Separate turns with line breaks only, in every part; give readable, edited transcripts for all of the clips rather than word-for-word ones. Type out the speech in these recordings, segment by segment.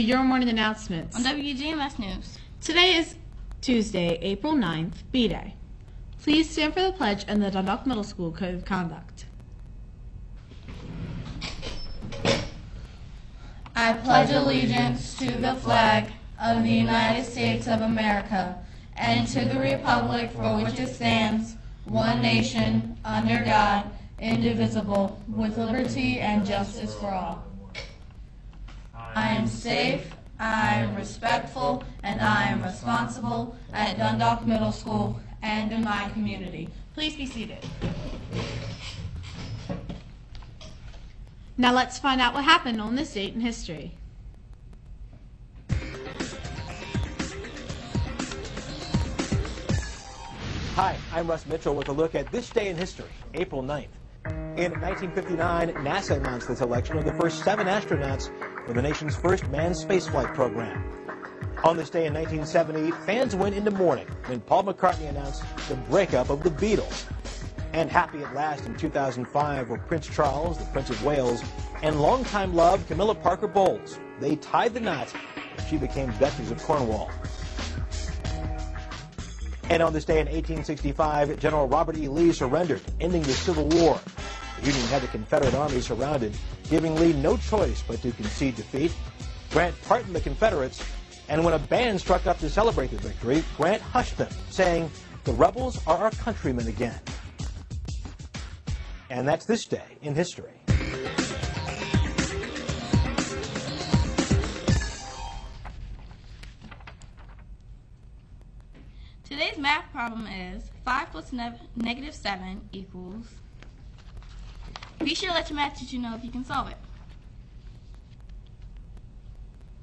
Your morning announcements.
On WGMS News.
Today is Tuesday, April 9th, B-Day. Please stand for the pledge and the Dundalk Middle School Code of Conduct.
I pledge allegiance to the flag of the United States of America and to the republic for which it stands, one nation, under God, indivisible, with liberty and justice for all. I am safe, I am respectful, and I am responsible at Dundalk Middle School and in my community. Please be seated.
Now let's find out what happened on this date in history.
Hi, I'm Russ Mitchell with a look at this day in history, April 9th. In 1959, NASA announced the selection of the first 7 astronauts for the nation's first manned spaceflight program. On this day in 1970, fans went into mourning when Paul McCartney announced the breakup of the Beatles. And happy at last in 2005 were Prince Charles, the Prince of Wales, and longtime love Camilla Parker Bowles. They tied the knot and she became Duchess of Cornwall. And on this day in 1865, General Robert E. Lee surrendered, ending the Civil War. The Union had the Confederate Army surrounded, giving Lee no choice but to concede defeat. Grant pardoned the Confederates, and when a band struck up to celebrate the victory, Grant hushed them, saying, "The rebels are our countrymen again." And that's this day in history.
Today's math problem is 5 plus negative 7 equals. Be sure to let your math teacher know if you can solve it.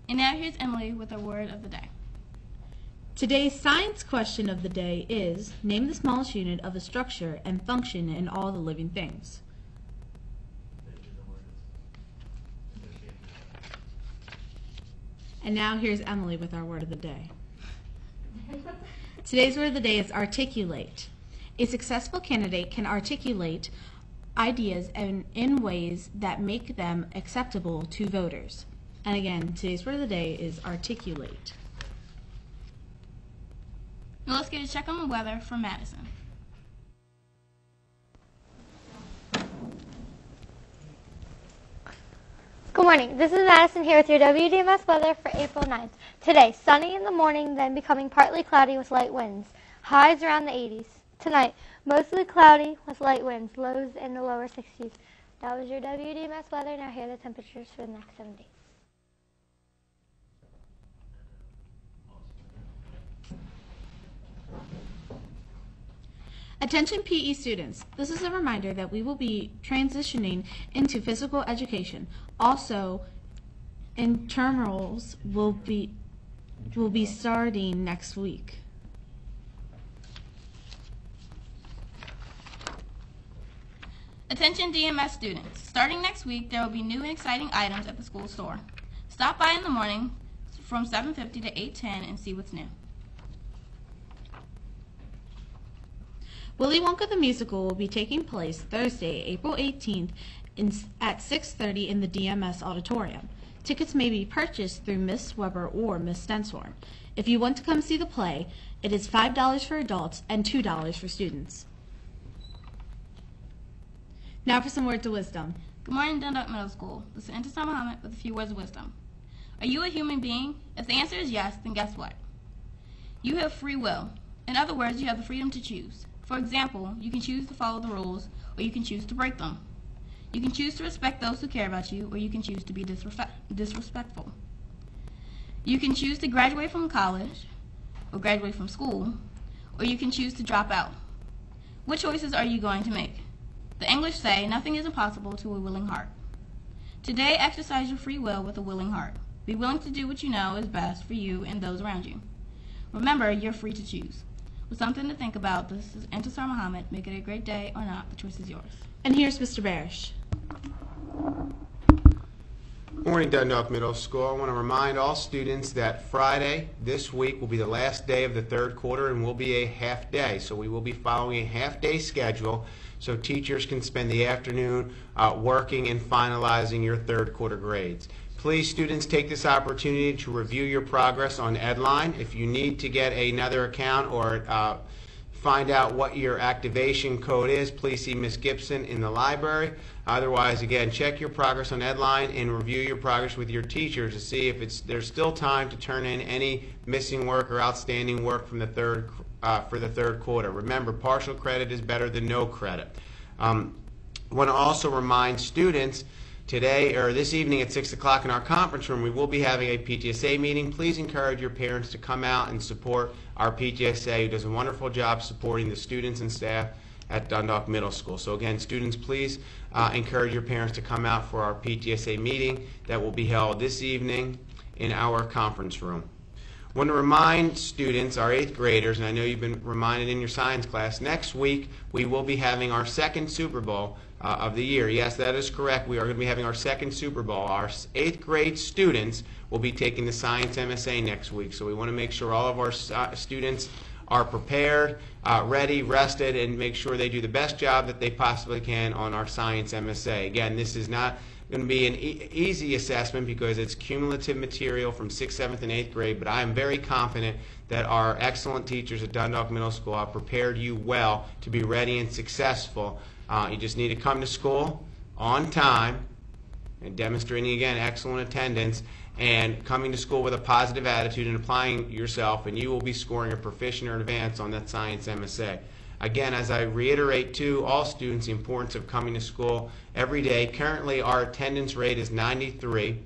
And now here's Emily with our word of the day.
Today's science question of the day is, name the smallest unit of a structure and function in all the living things. And now here's Emily with our word of the day. Today's word of the day is articulate. A successful candidate can articulate ideas in ways that make them acceptable to voters. And again, today's word of the day is articulate.
Now let's get a check on the weather from Madison.
Good morning. This is Madison here with your WDMS weather for April 9th. Today, sunny in the morning, then becoming partly cloudy with light winds. Highs around the 80s. Tonight, mostly cloudy with light winds. Lows in the lower 60s. That was your WDMS weather. Now here are the temperatures for the next 7 days.
Attention PE students, this is a reminder that we will be transitioning into physical education. Also, intramurals will be starting next week.
Attention DMS students, starting next week there will be new and exciting items at the school store. Stop by in the morning from 7:50 to 8:10 and see what's new.
Willy Wonka the Musical will be taking place Thursday, April 18th at 6:30 in the DMS auditorium. Tickets may be purchased through Miss Weber or Miss Stenstorm. If you want to come see the play, it is $5 for adults and $2 for students. Now for some words of wisdom.
Good morning, Dundalk Middle School. This is Intisar Muhammad with a few words of wisdom. Are you a human being? If the answer is yes, then guess what? You have free will. In other words, you have the freedom to choose. For example, you can choose to follow the rules, or you can choose to break them. You can choose to respect those who care about you, or you can choose to be disrespectful. You can choose to graduate from college, or graduate from school, or you can choose to drop out. What choices are you going to make? The English say, nothing is impossible to a willing heart. Today, exercise your free will with a willing heart. Be willing to do what you know is best for you and those around you. Remember, you're free to choose. With something to think about, this is Intisar Muhammad. Make it a great day or not, the choice is yours.
And here's Mr. Barish.
Good morning, Dundalk Middle School. I want to remind all students that Friday this week will be the last day of the third quarter and will be a half day. So we will be following a half-day schedule so teachers can spend the afternoon working and finalizing your third quarter grades. Please, students, take this opportunity to review your progress on Edline. If you need to get another account or find out what your activation code is, please see Ms. Gibson in the library. Otherwise, again, check your progress on Edline and review your progress with your teachers to see if there's still time to turn in any missing work or outstanding work from the for the third quarter. Remember, partial credit is better than no credit. I want to also remind students today or this evening at 6 o'clock in our conference room, we will be having a PTSA meeting. Please encourage your parents to come out and support our PTSA, who does a wonderful job supporting the students and staff at Dundalk Middle School. So again, students, please encourage your parents to come out for our PTSA meeting that will be held this evening in our conference room. I want to remind students, our 8th graders, and I know you've been reminded in your science class, next week we will be having our second Super Bowl of the year. Yes, that is correct. We are going to be having our second Super Bowl. Our 8th grade students will be taking the Science MSA next week, so we want to make sure all of our students are prepared, ready, rested, and make sure they do the best job that they possibly can on our Science MSA. Again, this is not going to be an easy assessment because it's cumulative material from 6th, 7th, and 8th grade, but I am very confident that our excellent teachers at Dundalk Middle School have prepared you well to be ready and successful. You just need to come to school on time and demonstrating, again, excellent attendance and coming to school with a positive attitude and applying yourself, and you will be scoring a proficient or advanced on that Science MSA. Again, as I reiterate to all students the importance of coming to school every day, currently our attendance rate is 93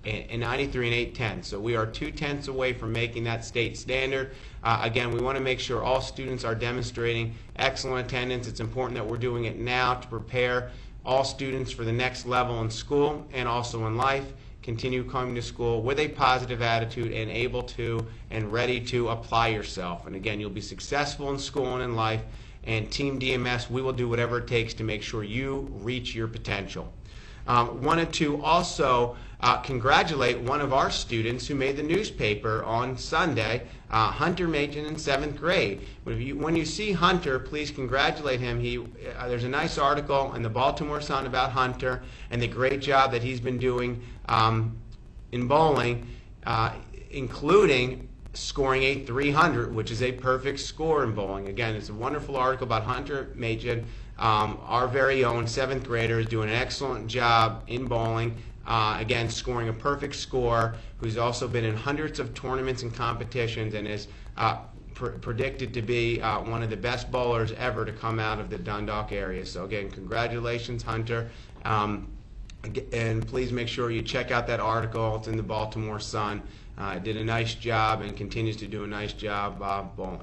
and 8/10. So we are 2/10 away from making that state standard. Again, we want to make sure all students are demonstrating excellent attendance. It's important that we're doing it now to prepare all students for the next level in school and also in life. Continue coming to school with a positive attitude and able to and ready to apply yourself. And again, you'll be successful in school and in life. And Team DMS, we will do whatever it takes to make sure you reach your potential. Wanted to also congratulate one of our students who made the newspaper on Sunday, Hunter Machen in 7th grade. When you see Hunter, please congratulate him. There's a nice article in the Baltimore Sun about Hunter and the great job that he's been doing in bowling, including scoring a 300, which is a perfect score in bowling. Again, it's a wonderful article about Hunter Machen. Our very own 7th grader is doing an excellent job in bowling. Again, scoring a perfect score, who's also been in hundreds of tournaments and competitions and is predicted to be one of the best bowlers ever to come out of the Dundalk area. So again, congratulations, Hunter. And please make sure you check out that article. It's in the Baltimore Sun. Did a nice job and continues to do a nice job bowling.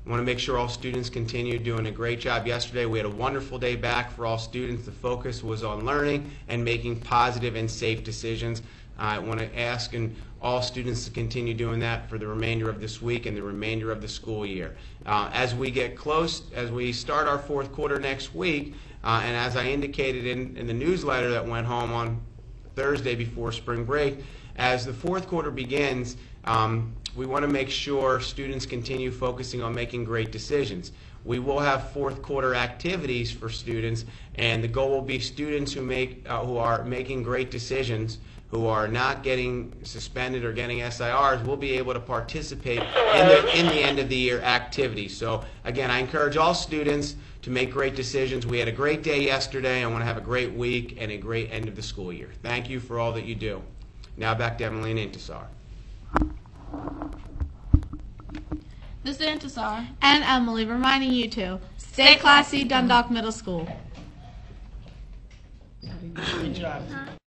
I want to make sure all students continue doing a great job. Yesterday we had a wonderful day back for all students. The focus was on learning and making positive and safe decisions. I want to ask all students to continue doing that for the remainder of this week and the remainder of the school year. As we get close, as we start our 4th quarter next week, and as I indicated in the newsletter that went home on Thursday before spring break, as the 4th quarter begins, we want to make sure students continue focusing on making great decisions. We will have 4th quarter activities for students, and the goal will be students who are making great decisions, who are not getting suspended or getting SIRs, will be able to participate in the end of the year activities. So again, I encourage all students to make great decisions. We had a great day yesterday. I want to have a great week and a great end of the school year. Thank you for all that you do. Now back to Emily and Intisar.
This is Intisar.
And Emily reminding you to stay classy, Dundalk Middle School.
Good job.